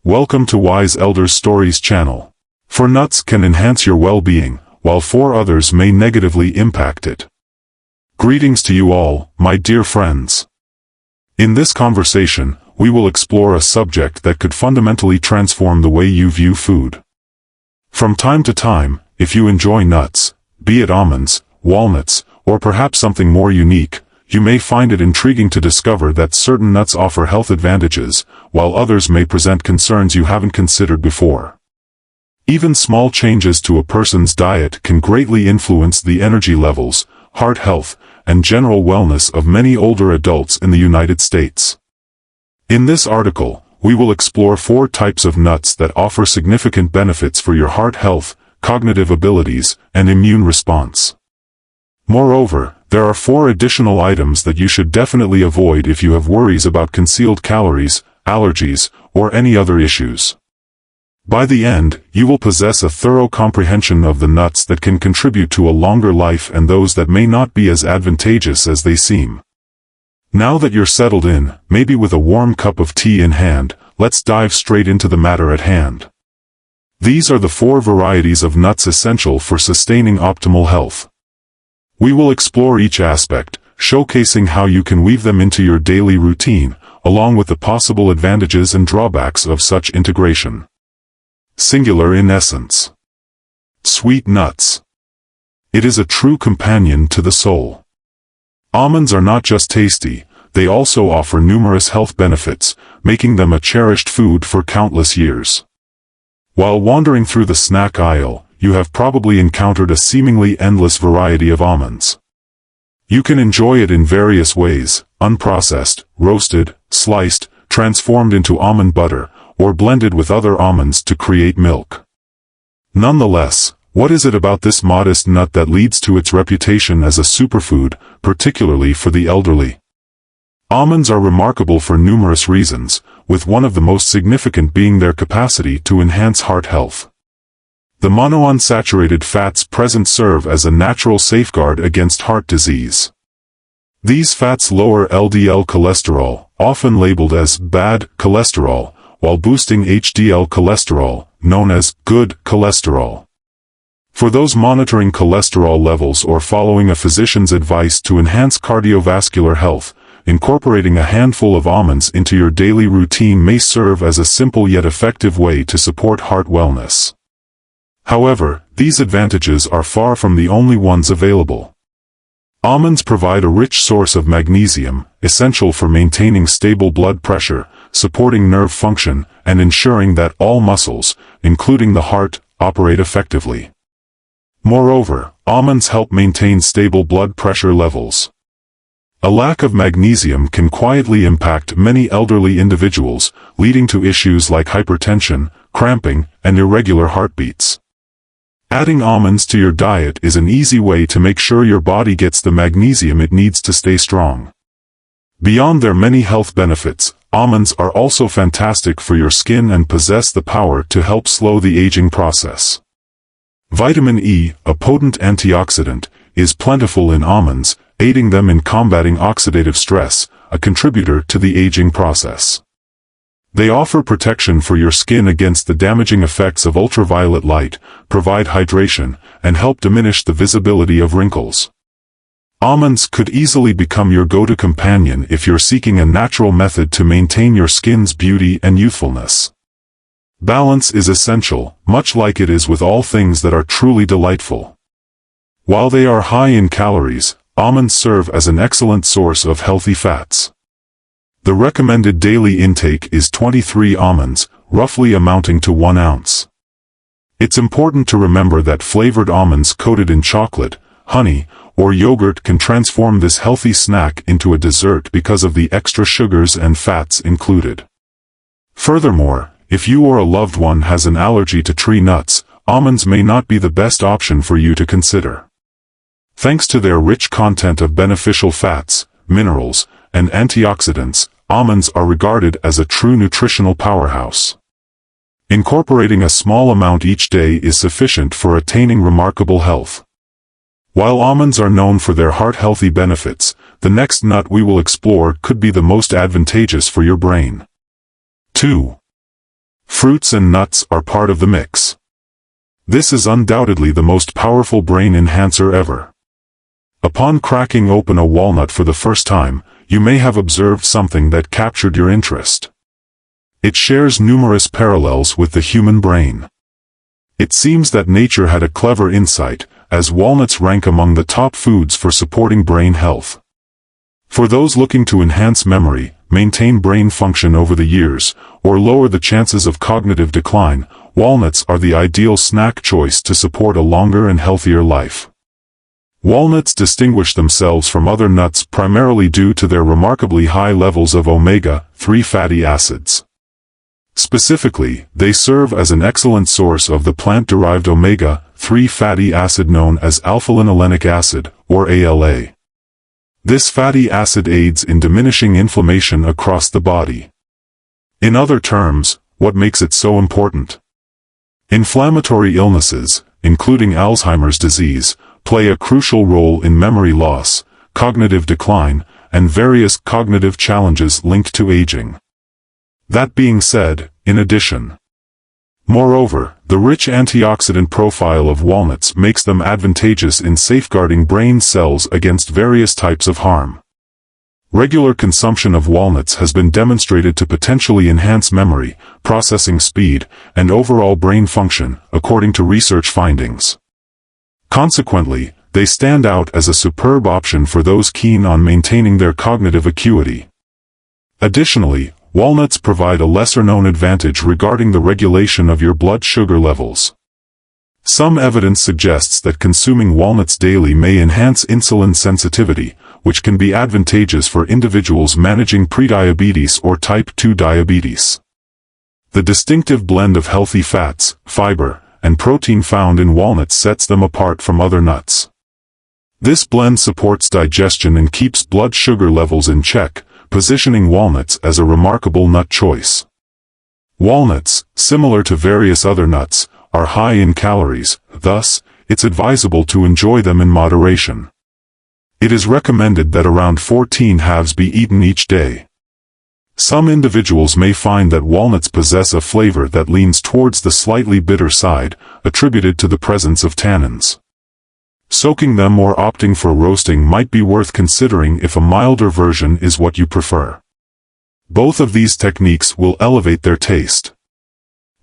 Welcome to Wise Elders Stories channel. 4 nuts can enhance your well-being, while 4 others may negatively impact it. Greetings to you all, my dear friends. In this conversation, we will explore a subject that could fundamentally transform the way you view food. From time to time, if you enjoy nuts, be it almonds, walnuts, or perhaps something more unique, you may find it intriguing to discover that certain nuts offer health advantages, while others may present concerns you haven't considered before. Even small changes to a person's diet can greatly influence the energy levels, heart health, and general wellness of many older adults in the United States. In this article, we will explore 4 types of nuts that offer significant benefits for your heart health, cognitive abilities, and immune response. Moreover, there are 4 additional items that you should definitely avoid if you have worries about concealed calories, allergies, or any other issues. By the end, you will possess a thorough comprehension of the nuts that can contribute to a longer life and those that may not be as advantageous as they seem. Now that you're settled in, maybe with a warm cup of tea in hand, let's dive straight into the matter at hand. These are the 4 varieties of nuts essential for sustaining optimal health. We will explore each aspect, showcasing how you can weave them into your daily routine, along with the possible advantages and drawbacks of such integration. Singular in essence. Sweet nuts. It is a true companion to the soul. Almonds are not just tasty, they also offer numerous health benefits, making them a cherished food for countless years. While wandering through the snack aisle, you have probably encountered a seemingly endless variety of almonds. You can enjoy it in various ways: unprocessed, roasted, sliced, transformed into almond butter, or blended with other almonds to create milk. Nonetheless, what is it about this modest nut that leads to its reputation as a superfood, particularly for the elderly? Almonds are remarkable for numerous reasons, with one of the most significant being their capacity to enhance heart health. The monounsaturated fats present serve as a natural safeguard against heart disease. These fats lower LDL cholesterol, often labeled as bad cholesterol, while boosting HDL cholesterol, known as good cholesterol. For those monitoring cholesterol levels or following a physician's advice to enhance cardiovascular health, incorporating a handful of almonds into your daily routine may serve as a simple yet effective way to support heart wellness. However, these advantages are far from the only ones available. Almonds provide a rich source of magnesium, essential for maintaining stable blood pressure, supporting nerve function, and ensuring that all muscles, including the heart, operate effectively. Moreover, almonds help maintain stable blood pressure levels. A lack of magnesium can quietly impact many elderly individuals, leading to issues like hypertension, cramping, and irregular heartbeats. Adding almonds to your diet is an easy way to make sure your body gets the magnesium it needs to stay strong. Beyond their many health benefits, almonds are also fantastic for your skin and possess the power to help slow the aging process. Vitamin E, a potent antioxidant, is plentiful in almonds, aiding them in combating oxidative stress, a contributor to the aging process. They offer protection for your skin against the damaging effects of ultraviolet light, provide hydration, and help diminish the visibility of wrinkles. Almonds could easily become your go-to companion if you're seeking a natural method to maintain your skin's beauty and youthfulness. Balance is essential, much like it is with all things that are truly delightful. While they are high in calories, almonds serve as an excellent source of healthy fats. The recommended daily intake is 23 almonds, roughly amounting to 1 ounce. It's important to remember that flavored almonds coated in chocolate, honey, or yogurt can transform this healthy snack into a dessert because of the extra sugars and fats included. Furthermore, if you or a loved one has an allergy to tree nuts, almonds may not be the best option for you to consider. Thanks to their rich content of beneficial fats, minerals, and antioxidants, almonds are regarded as a true nutritional powerhouse. Incorporating a small amount each day is sufficient for attaining remarkable health. While almonds are known for their heart-healthy benefits, the next nut we will explore could be the most advantageous for your brain. 2. Fruits and nuts are part of the mix. This is undoubtedly the most powerful brain enhancer ever. Upon cracking open a walnut for the first time, you may have observed something that captured your interest. It shares numerous parallels with the human brain. It seems that nature had a clever insight, as walnuts rank among the top foods for supporting brain health. For those looking to enhance memory, maintain brain function over the years, or lower the chances of cognitive decline, walnuts are the ideal snack choice to support a longer and healthier life. Walnuts distinguish themselves from other nuts primarily due to their remarkably high levels of omega-3 fatty acids. Specifically, they serve as an excellent source of the plant-derived omega-3 fatty acid known as alpha-linolenic acid, or ALA. This fatty acid aids in diminishing inflammation across the body. In other terms, what makes it so important? Inflammatory illnesses, including Alzheimer's disease, play a crucial role in memory loss, cognitive decline, and various cognitive challenges linked to aging. That being said, in addition, moreover, the rich antioxidant profile of walnuts makes them advantageous in safeguarding brain cells against various types of harm. Regular consumption of walnuts has been demonstrated to potentially enhance memory, processing speed, and overall brain function, according to research findings. Consequently, they stand out as a superb option for those keen on maintaining their cognitive acuity. Additionally, walnuts provide a lesser-known advantage regarding the regulation of your blood sugar levels. Some evidence suggests that consuming walnuts daily may enhance insulin sensitivity, which can be advantageous for individuals managing prediabetes or type 2 diabetes. The distinctive blend of healthy fats, fiber, and protein found in walnuts sets them apart from other nuts. This blend supports digestion and keeps blood sugar levels in check, positioning walnuts as a remarkable nut choice. Walnuts, similar to various other nuts, are high in calories, thus, it's advisable to enjoy them in moderation. It is recommended that around 14 halves be eaten each day. Some individuals may find that walnuts possess a flavor that leans towards the slightly bitter side, attributed to the presence of tannins. Soaking them or opting for roasting might be worth considering if a milder version is what you prefer. Both of these techniques will elevate their taste.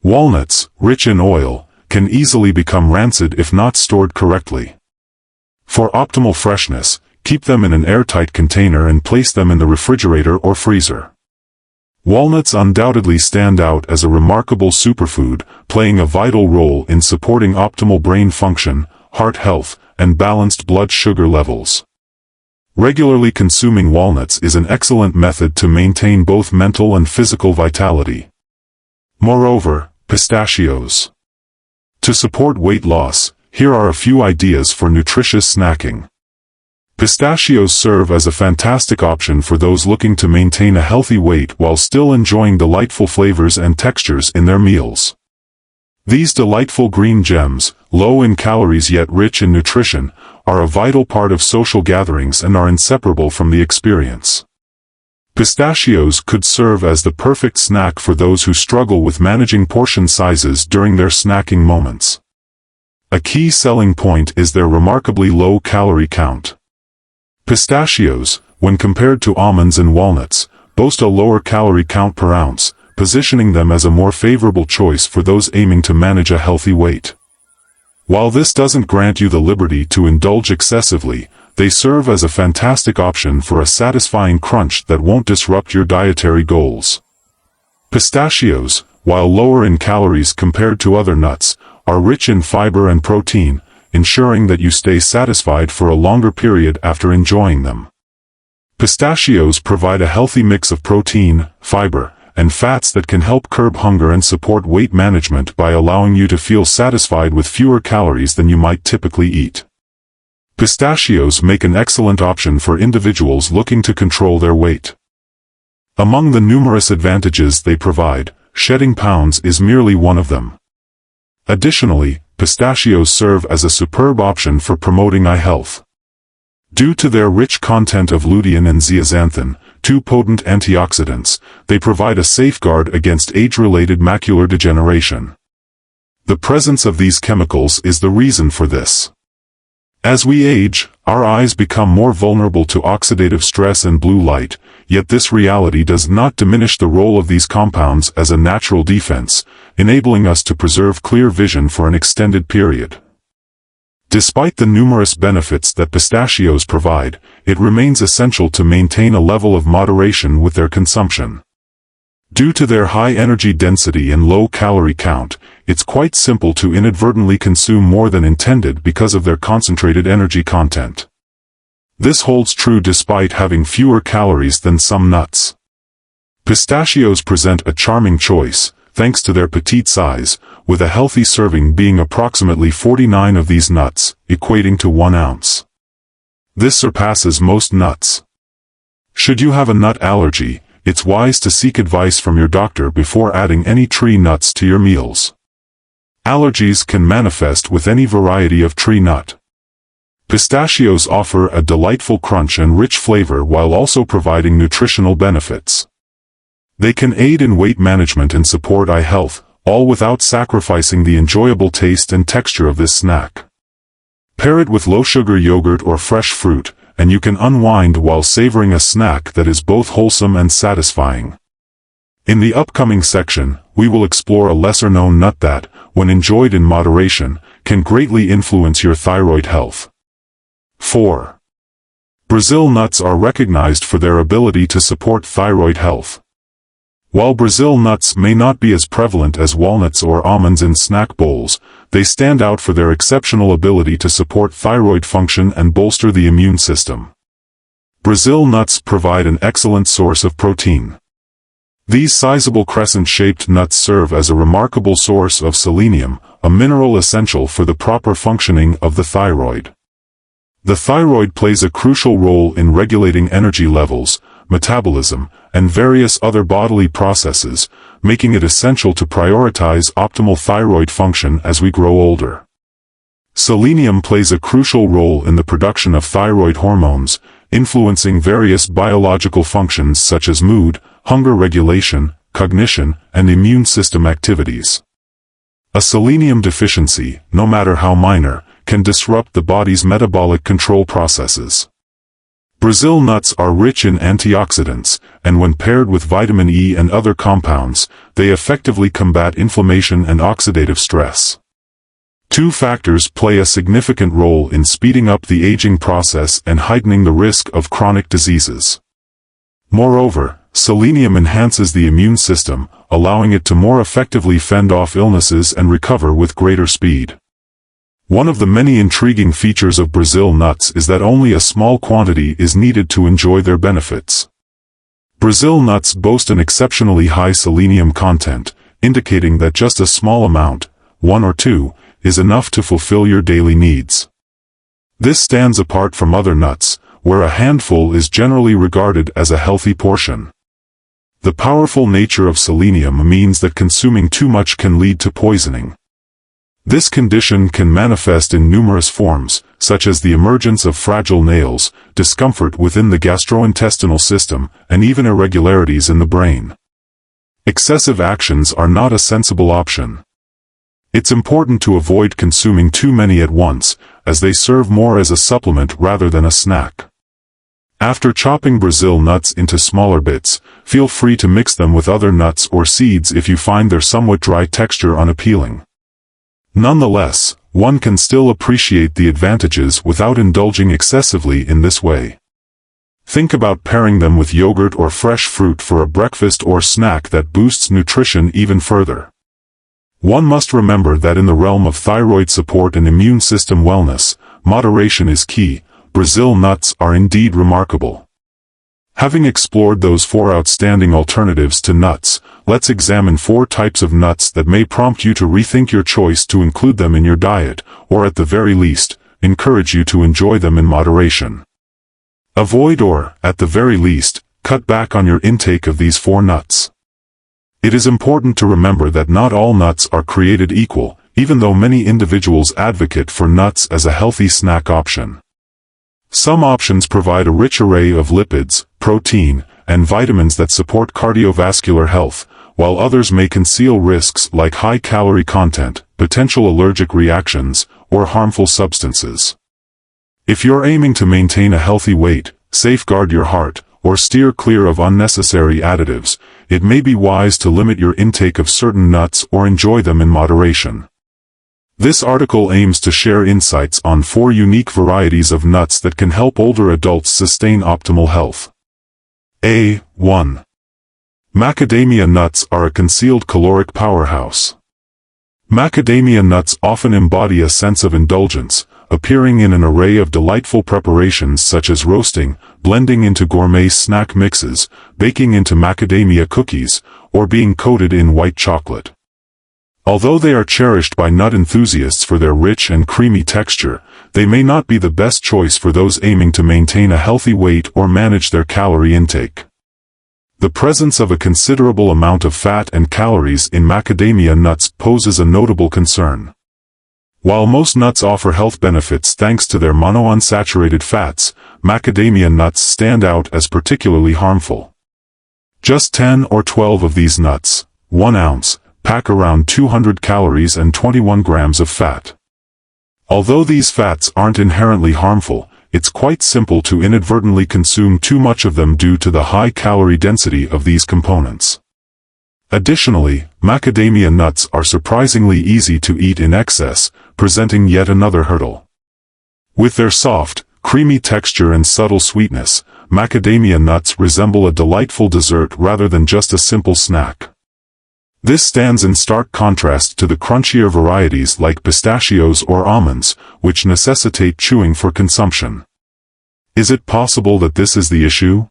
Walnuts, rich in oil, can easily become rancid if not stored correctly. For optimal freshness, keep them in an airtight container and place them in the refrigerator or freezer. Walnuts undoubtedly stand out as a remarkable superfood, playing a vital role in supporting optimal brain function, heart health, and balanced blood sugar levels. Regularly consuming walnuts is an excellent method to maintain both mental and physical vitality. Moreover, pistachios. To support weight loss, here are a few ideas for nutritious snacking. Pistachios serve as a fantastic option for those looking to maintain a healthy weight while still enjoying delightful flavors and textures in their meals. These delightful green gems, low in calories yet rich in nutrition, are a vital part of social gatherings and are inseparable from the experience. Pistachios could serve as the perfect snack for those who struggle with managing portion sizes during their snacking moments. A key selling point is their remarkably low calorie count. Pistachios, when compared to almonds and walnuts, boast a lower calorie count per ounce, positioning them as a more favorable choice for those aiming to manage a healthy weight. While this doesn't grant you the liberty to indulge excessively, they serve as a fantastic option for a satisfying crunch that won't disrupt your dietary goals. Pistachios, while lower in calories compared to other nuts, are rich in fiber and protein, ensuring that you stay satisfied for a longer period after enjoying them. Pistachios provide a healthy mix of protein, fiber, and fats that can help curb hunger and support weight management by allowing you to feel satisfied with fewer calories than you might typically eat. Pistachios make an excellent option for individuals looking to control their weight. Among the numerous advantages they provide, shedding pounds is merely one of them. Additionally, pistachios serve as a superb option for promoting eye health. Due to their rich content of lutein and zeaxanthin, two potent antioxidants, they provide a safeguard against age-related macular degeneration. The presence of these chemicals is the reason for this. As we age, our eyes become more vulnerable to oxidative stress and blue light, yet this reality does not diminish the role of these compounds as a natural defense, enabling us to preserve clear vision for an extended period. Despite the numerous benefits that pistachios provide, it remains essential to maintain a level of moderation with their consumption. Due to their high energy density and low calorie count, it's quite simple to inadvertently consume more than intended because of their concentrated energy content. This holds true despite having fewer calories than some nuts. Pistachios present a charming choice, thanks to their petite size, with a healthy serving being approximately 49 of these nuts, equating to 1 ounce. This surpasses most nuts. Should you have a nut allergy, it's wise to seek advice from your doctor before adding any tree nuts to your meals. Allergies can manifest with any variety of tree nut. Pistachios offer a delightful crunch and rich flavor while also providing nutritional benefits. They can aid in weight management and support eye health, all without sacrificing the enjoyable taste and texture of this snack. Pair it with low-sugar yogurt or fresh fruit, and you can unwind while savoring a snack that is both wholesome and satisfying. In the upcoming section, we will explore a lesser-known nut that, when enjoyed in moderation, can greatly influence your thyroid health. 4. Brazil nuts are recognized for their ability to support thyroid health. While Brazil nuts may not be as prevalent as walnuts or almonds in snack bowls, they stand out for their exceptional ability to support thyroid function and bolster the immune system. Brazil nuts provide an excellent source of protein. These sizable crescent-shaped nuts serve as a remarkable source of selenium, a mineral essential for the proper functioning of the thyroid. The thyroid plays a crucial role in regulating energy levels, metabolism, and various other bodily processes, making it essential to prioritize optimal thyroid function as we grow older. Selenium plays a crucial role in the production of thyroid hormones, influencing various biological functions such as mood, hunger regulation, cognition, and immune system activities. A selenium deficiency, no matter how minor, can disrupt the body's metabolic control processes. Brazil nuts are rich in antioxidants, and when paired with vitamin E and other compounds, they effectively combat inflammation and oxidative stress. Two factors play a significant role in speeding up the aging process and heightening the risk of chronic diseases. Moreover, selenium enhances the immune system, allowing it to more effectively fend off illnesses and recover with greater speed. One of the many intriguing features of Brazil nuts is that only a small quantity is needed to enjoy their benefits. Brazil nuts boast an exceptionally high selenium content, indicating that just a small amount, 1 or 2, is enough to fulfill your daily needs. This stands apart from other nuts, where a handful is generally regarded as a healthy portion. The powerful nature of selenium means that consuming too much can lead to poisoning. This condition can manifest in numerous forms, such as the emergence of fragile nails, discomfort within the gastrointestinal system, and even irregularities in the brain. Excessive actions are not a sensible option. It's important to avoid consuming too many at once, as they serve more as a supplement rather than a snack. After chopping Brazil nuts into smaller bits, feel free to mix them with other nuts or seeds if you find their somewhat dry texture unappealing. Nonetheless, one can still appreciate the advantages without indulging excessively in this way. Think about pairing them with yogurt or fresh fruit for a breakfast or snack that boosts nutrition even further. One must remember that in the realm of thyroid support and immune system wellness, moderation is key. Brazil nuts are indeed remarkable. Having explored those 4 outstanding alternatives to nuts, let's examine 4 types of nuts that may prompt you to rethink your choice to include them in your diet, or at the very least, encourage you to enjoy them in moderation. Avoid or, at the very least, cut back on your intake of these 4 nuts. It is important to remember that not all nuts are created equal, even though many individuals advocate for nuts as a healthy snack option. Some options provide a rich array of lipids, protein, and vitamins that support cardiovascular health, while others may conceal risks like high calorie content, potential allergic reactions, or harmful substances. If you're aiming to maintain a healthy weight, safeguard your heart, or steer clear of unnecessary additives, it may be wise to limit your intake of certain nuts or enjoy them in moderation. This article aims to share insights on 4 unique varieties of nuts that can help older adults sustain optimal health. 1. Macadamia nuts are a concealed caloric powerhouse. Macadamia nuts often embody a sense of indulgence, appearing in an array of delightful preparations such as roasting, blending into gourmet snack mixes, baking into macadamia cookies, or being coated in white chocolate. Although they are cherished by nut enthusiasts for their rich and creamy texture, they may not be the best choice for those aiming to maintain a healthy weight or manage their calorie intake. The presence of a considerable amount of fat and calories in macadamia nuts poses a notable concern. While most nuts offer health benefits thanks to their monounsaturated fats, macadamia nuts stand out as particularly harmful. Just 10 or 12 of these nuts, 1 ounce, pack around 200 calories and 21 grams of fat. Although these fats aren't inherently harmful, it's quite simple to inadvertently consume too much of them due to the high calorie density of these components. Additionally, macadamia nuts are surprisingly easy to eat in excess, presenting yet another hurdle. With their soft, creamy texture and subtle sweetness, macadamia nuts resemble a delightful dessert rather than just a simple snack. This stands in stark contrast to the crunchier varieties like pistachios or almonds, which necessitate chewing for consumption. Is it possible that this is the issue?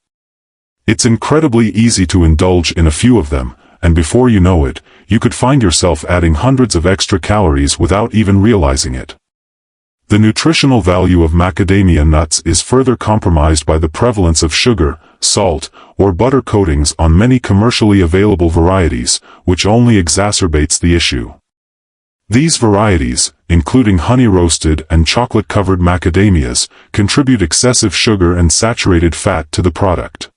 It's incredibly easy to indulge in a few of them, and before you know it, you could find yourself adding hundreds of extra calories without even realizing it. The nutritional value of macadamia nuts is further compromised by the prevalence of sugar, salt, or butter coatings on many commercially available varieties, which only exacerbates the issue. These varieties, including honey-roasted and chocolate-covered macadamias, contribute excessive sugar and saturated fat to the product.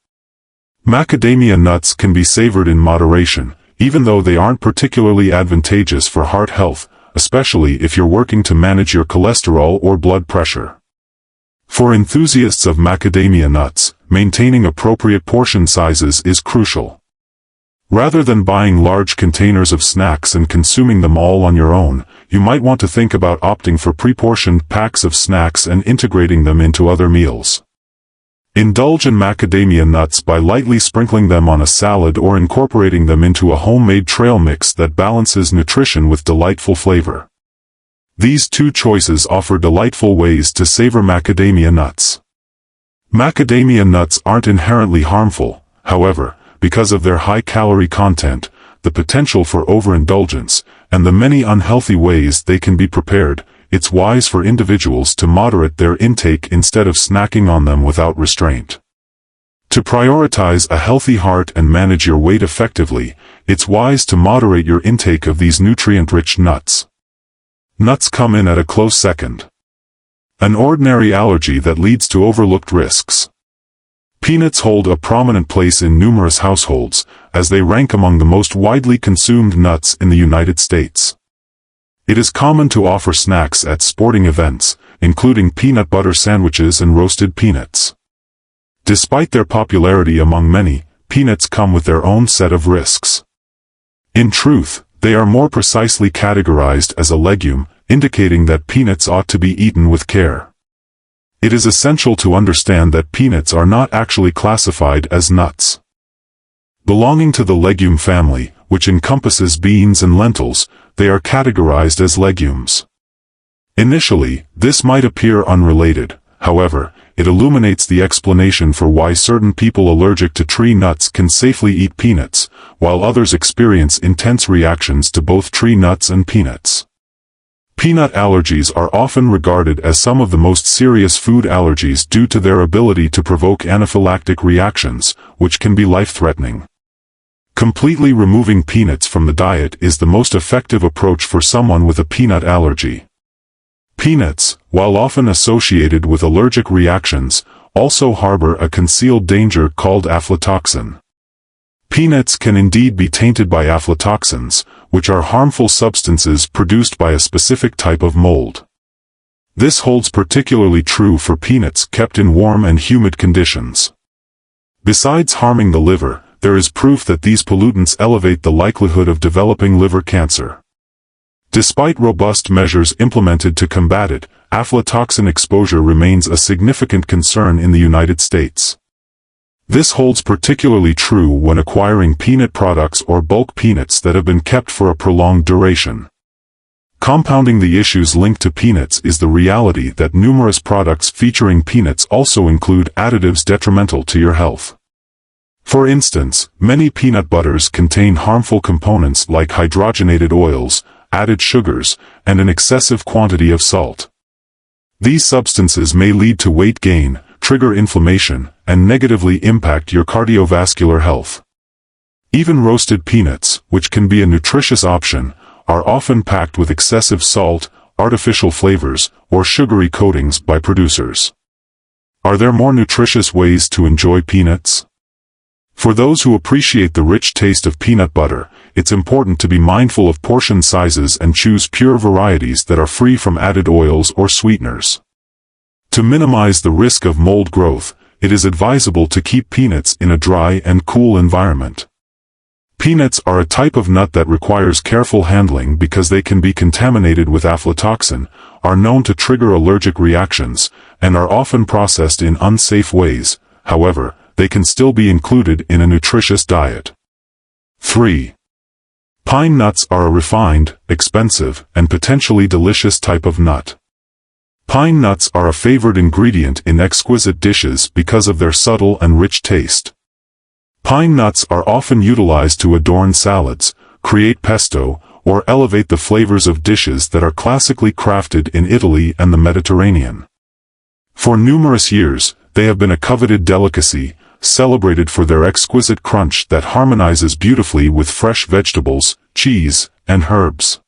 Macadamia nuts can be savored in moderation, even though they aren't particularly advantageous for heart health, especially if you're working to manage your cholesterol or blood pressure. For enthusiasts of macadamia nuts, maintaining appropriate portion sizes is crucial. Rather than buying large containers of snacks and consuming them all on your own, you might want to think about opting for pre-portioned packs of snacks and integrating them into other meals. Indulge in macadamia nuts by lightly sprinkling them on a salad or incorporating them into a homemade trail mix that balances nutrition with delightful flavor. These 2 choices offer delightful ways to savor macadamia nuts. Macadamia nuts aren't inherently harmful, however, because of their high calorie content, the potential for overindulgence, and the many unhealthy ways they can be prepared. It's wise for individuals to moderate their intake instead of snacking on them without restraint. To prioritize a healthy heart and manage your weight effectively, it's wise to moderate your intake of these nutrient-rich nuts. Nuts come in at a close second. An ordinary allergy that leads to overlooked risks. Peanuts hold a prominent place in numerous households, as they rank among the most widely consumed nuts in the United States. It is common to offer snacks at sporting events, including peanut butter sandwiches and roasted peanuts. Despite their popularity among many, peanuts come with their own set of risks. In truth, they are more precisely categorized as a legume, indicating that peanuts ought to be eaten with care. It is essential to understand that peanuts are not actually classified as nuts. Belonging to the legume family, which encompasses beans and lentils, they are categorized as legumes. Initially, this might appear unrelated, however, it illuminates the explanation for why certain people allergic to tree nuts can safely eat peanuts, while others experience intense reactions to both tree nuts and peanuts. Peanut allergies are often regarded as some of the most serious food allergies due to their ability to provoke anaphylactic reactions, which can be life-threatening. Completely removing peanuts from the diet is the most effective approach for someone with a peanut allergy. Peanuts, while often associated with allergic reactions, also harbor a concealed danger called aflatoxin. Peanuts can indeed be tainted by aflatoxins, which are harmful substances produced by a specific type of mold. This holds particularly true for peanuts kept in warm and humid conditions. Besides harming the liver, there is proof that these pollutants elevate the likelihood of developing liver cancer. Despite robust measures implemented to combat it, aflatoxin exposure remains a significant concern in the United States. This holds particularly true when acquiring peanut products or bulk peanuts that have been kept for a prolonged duration. Compounding the issues linked to peanuts is the reality that numerous products featuring peanuts also include additives detrimental to your health. For instance, many peanut butters contain harmful components like hydrogenated oils, added sugars, and an excessive quantity of salt. These substances may lead to weight gain, trigger inflammation, and negatively impact your cardiovascular health. Even roasted peanuts, which can be a nutritious option, are often packed with excessive salt, artificial flavors, or sugary coatings by producers. Are there more nutritious ways to enjoy peanuts? For those who appreciate the rich taste of peanut butter, it's important to be mindful of portion sizes and choose pure varieties that are free from added oils or sweeteners. To minimize the risk of mold growth, it is advisable to keep peanuts in a dry and cool environment. Peanuts are a type of nut that requires careful handling because they can be contaminated with aflatoxin, are known to trigger allergic reactions, and are often processed in unsafe ways. However, they can still be included in a nutritious diet. 3. Pine nuts are a refined, expensive, and potentially delicious type of nut. Pine nuts are a favored ingredient in exquisite dishes because of their subtle and rich taste. Pine nuts are often utilized to adorn salads, create pesto, or elevate the flavors of dishes that are classically crafted in Italy and the Mediterranean. For numerous years, they have been a coveted delicacy, celebrated for their exquisite crunch that harmonizes beautifully with fresh vegetables, cheese, and herbs.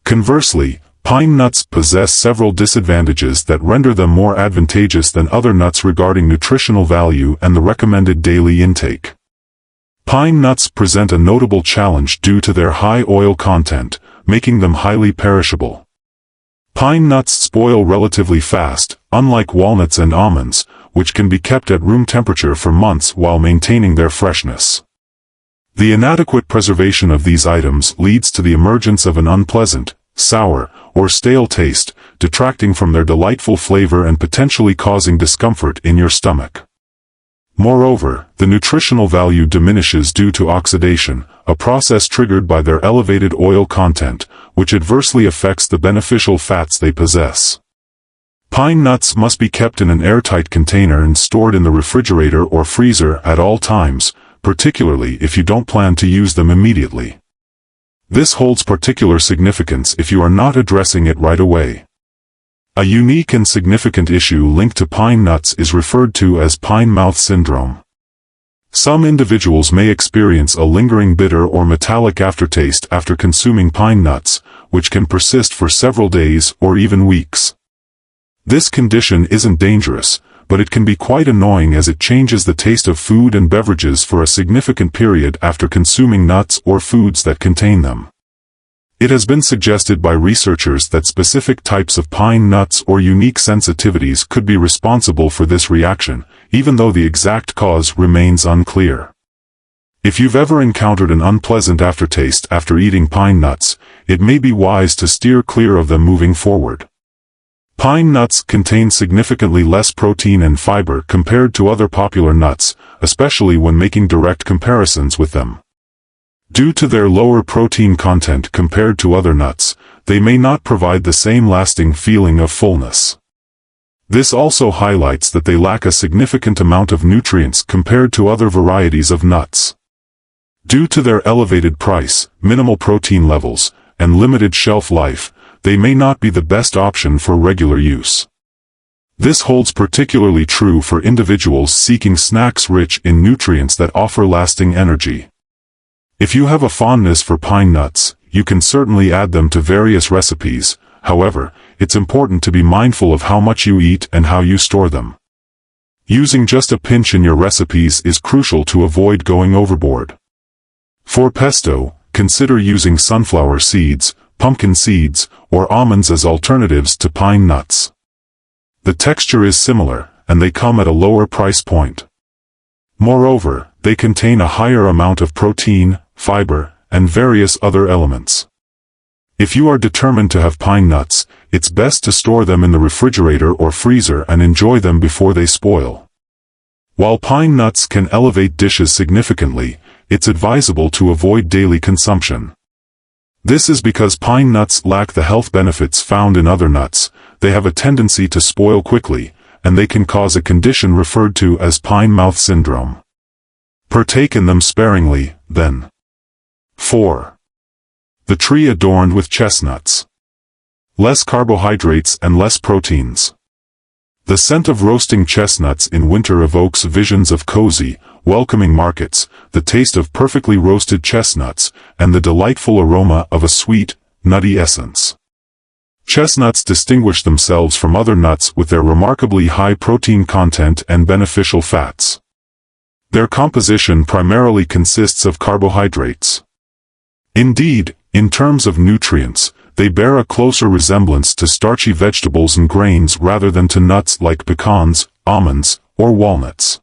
Conversely, pine nuts possess several disadvantages that render them more advantageous than other nuts regarding nutritional value and the recommended daily intake. Pine nuts present a notable challenge due to their high oil content, making them highly perishable. Pine nuts spoil relatively fast, unlike walnuts and almonds, which can be kept at room temperature for months while maintaining their freshness. The inadequate preservation of these items leads to the emergence of an unpleasant, sour, or stale taste, detracting from their delightful flavor and potentially causing discomfort in your stomach. Moreover, the nutritional value diminishes due to oxidation, a process triggered by their elevated oil content, which adversely affects the beneficial fats they possess. Pine nuts must be kept in an airtight container and stored in the refrigerator or freezer at all times, particularly if you don't plan to use them immediately. This holds particular significance if you are not addressing it right away. A unique and significant issue linked to pine nuts is referred to as pine mouth syndrome. Some individuals may experience a lingering bitter or metallic aftertaste after consuming pine nuts, which can persist for several days or even weeks. This condition isn't dangerous, but it can be quite annoying as it changes the taste of food and beverages for a significant period after consuming nuts or foods that contain them. It has been suggested by researchers that specific types of pine nuts or unique sensitivities could be responsible for this reaction, even though the exact cause remains unclear. If you've ever encountered an unpleasant aftertaste after eating pine nuts, it may be wise to steer clear of them moving forward. Pine nuts contain significantly less protein and fiber compared to other popular nuts, especially when making direct comparisons with them. Due to their lower protein content compared to other nuts, they may not provide the same lasting feeling of fullness. This also highlights that they lack a significant amount of nutrients compared to other varieties of nuts. Due to their elevated price, minimal protein levels, and limited shelf life, they may not be the best option for regular use. This holds particularly true for individuals seeking snacks rich in nutrients that offer lasting energy. If you have a fondness for pine nuts, you can certainly add them to various recipes. However, it's important to be mindful of how much you eat and how you store them. Using just a pinch in your recipes is crucial to avoid going overboard. For pesto, consider using sunflower seeds, pumpkin seeds, or almonds as alternatives to pine nuts. The texture is similar, and they come at a lower price point. Moreover, they contain a higher amount of protein, fiber, and various other elements. If you are determined to have pine nuts, it's best to store them in the refrigerator or freezer and enjoy them before they spoil. While pine nuts can elevate dishes significantly, it's advisable to avoid daily consumption. This is because pine nuts lack the health benefits found in other nuts. They have a tendency to spoil quickly, and they can cause a condition referred to as pine mouth syndrome. Partake in them sparingly, then. 4. The tree adorned with chestnuts. Less carbohydrates and less proteins. The scent of roasting chestnuts in winter evokes visions of cozy, welcoming markets, the taste of perfectly roasted chestnuts, and the delightful aroma of a sweet, nutty essence. Chestnuts distinguish themselves from other nuts with their remarkably high protein content and beneficial fats. Their composition primarily consists of carbohydrates. Indeed, in terms of nutrients, they bear a closer resemblance to starchy vegetables and grains rather than to nuts like pecans, almonds, or walnuts.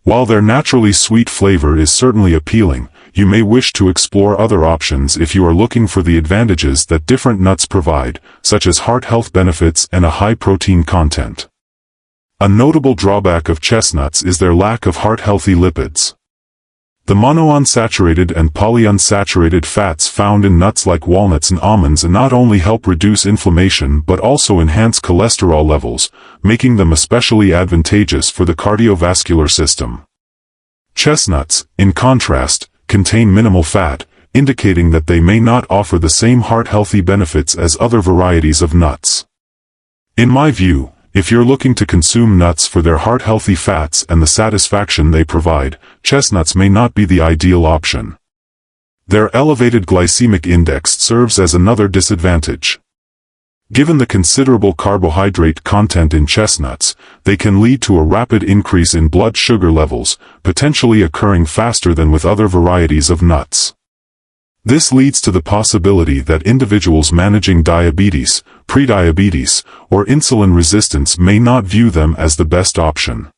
While their naturally sweet flavor is certainly appealing, you may wish to explore other options if you are looking for the advantages that different nuts provide, such as heart health benefits and a high protein content. A notable drawback of chestnuts is their lack of heart-healthy lipids. The monounsaturated and polyunsaturated fats found in nuts like walnuts and almonds not only help reduce inflammation but also enhance cholesterol levels, making them especially advantageous for the cardiovascular system. Chestnuts, in contrast, contain minimal fat, indicating that they may not offer the same heart-healthy benefits as other varieties of nuts. In my view, if you're looking to consume nuts for their heart-healthy fats and the satisfaction they provide, chestnuts may not be the ideal option. Their elevated glycemic index serves as another disadvantage. Given the considerable carbohydrate content in chestnuts, they can lead to a rapid increase in blood sugar levels, potentially occurring faster than with other varieties of nuts. This leads to the possibility that individuals managing diabetes, prediabetes, or insulin resistance may not view them as the best option.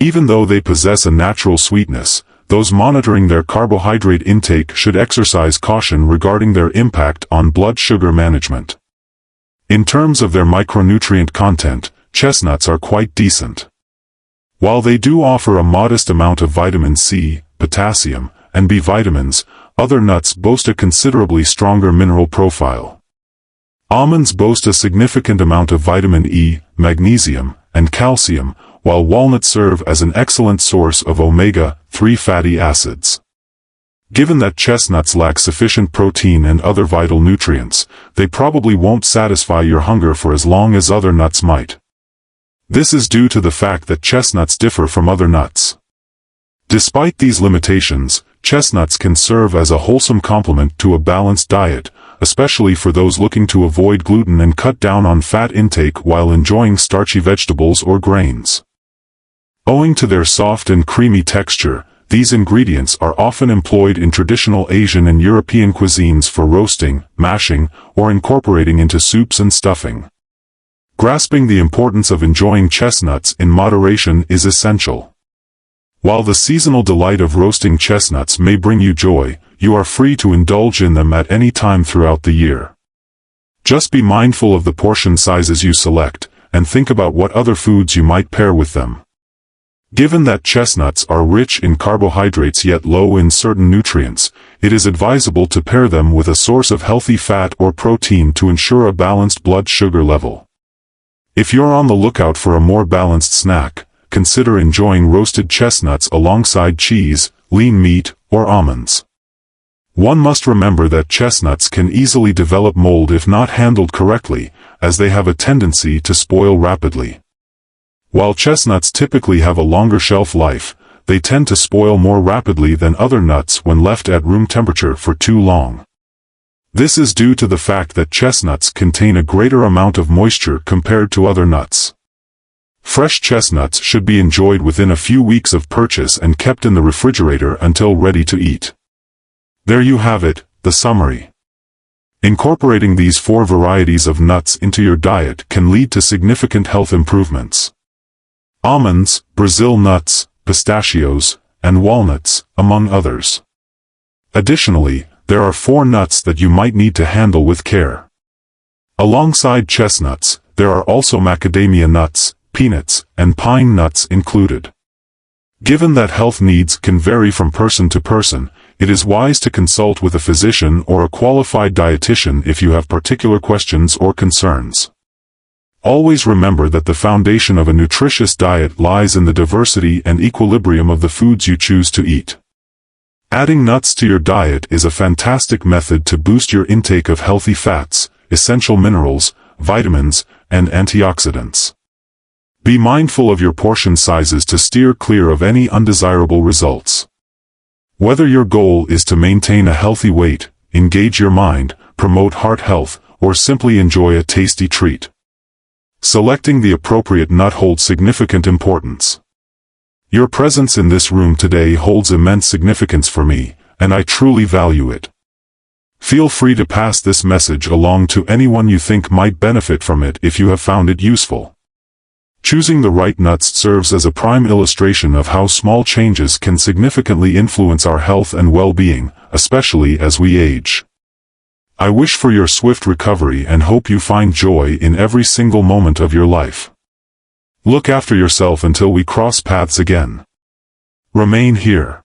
Even though they possess a natural sweetness, those monitoring their carbohydrate intake should exercise caution regarding their impact on blood sugar management. In terms of their micronutrient content, chestnuts are quite decent. While they do offer a modest amount of vitamin C, potassium, and B vitamins, other nuts boast a considerably stronger mineral profile. Almonds boast a significant amount of vitamin E, magnesium, and calcium, while walnuts serve as an excellent source of omega-3 fatty acids. Given that chestnuts lack sufficient protein and other vital nutrients, they probably won't satisfy your hunger for as long as other nuts might. This is due to the fact that chestnuts differ from other nuts. Despite these limitations, chestnuts can serve as a wholesome complement to a balanced diet, especially for those looking to avoid gluten and cut down on fat intake while enjoying starchy vegetables or grains. Owing to their soft and creamy texture, these ingredients are often employed in traditional Asian and European cuisines for roasting, mashing, or incorporating into soups and stuffing. Grasping the importance of enjoying chestnuts in moderation is essential. While the seasonal delight of roasting chestnuts may bring you joy, you are free to indulge in them at any time throughout the year. Just be mindful of the portion sizes you select, and think about what other foods you might pair with them. Given that chestnuts are rich in carbohydrates yet low in certain nutrients, it is advisable to pair them with a source of healthy fat or protein to ensure a balanced blood sugar level. If you're on the lookout for a more balanced snack, consider enjoying roasted chestnuts alongside cheese, lean meat, or almonds. One must remember that chestnuts can easily develop mold if not handled correctly, as they have a tendency to spoil rapidly. While chestnuts typically have a longer shelf life, they tend to spoil more rapidly than other nuts when left at room temperature for too long. This is due to the fact that chestnuts contain a greater amount of moisture compared to other nuts. Fresh chestnuts should be enjoyed within a few weeks of purchase and kept in the refrigerator until ready to eat. There you have it, the summary. Incorporating these 4 varieties of nuts into your diet can lead to significant health improvements. Almonds, Brazil nuts, pistachios, and walnuts, among others. Additionally, there are 4 nuts that you might need to handle with care. Alongside chestnuts, there are also macadamia nuts, peanuts, and pine nuts included. Given that health needs can vary from person to person, it is wise to consult with a physician or a qualified dietitian if you have particular questions or concerns. Always remember that the foundation of a nutritious diet lies in the diversity and equilibrium of the foods you choose to eat. Adding nuts to your diet is a fantastic method to boost your intake of healthy fats, essential minerals, vitamins, and antioxidants. Be mindful of your portion sizes to steer clear of any undesirable results. Whether your goal is to maintain a healthy weight, engage your mind, promote heart health, or simply enjoy a tasty treat, selecting the appropriate nut holds significant importance. Your presence in this room today holds immense significance for me, and I truly value it. Feel free to pass this message along to anyone you think might benefit from it if you have found it useful. Choosing the right nuts serves as a prime illustration of how small changes can significantly influence our health and well-being, especially as we age. I wish for your swift recovery and hope you find joy in every single moment of your life. Look after yourself until we cross paths again. Remain here.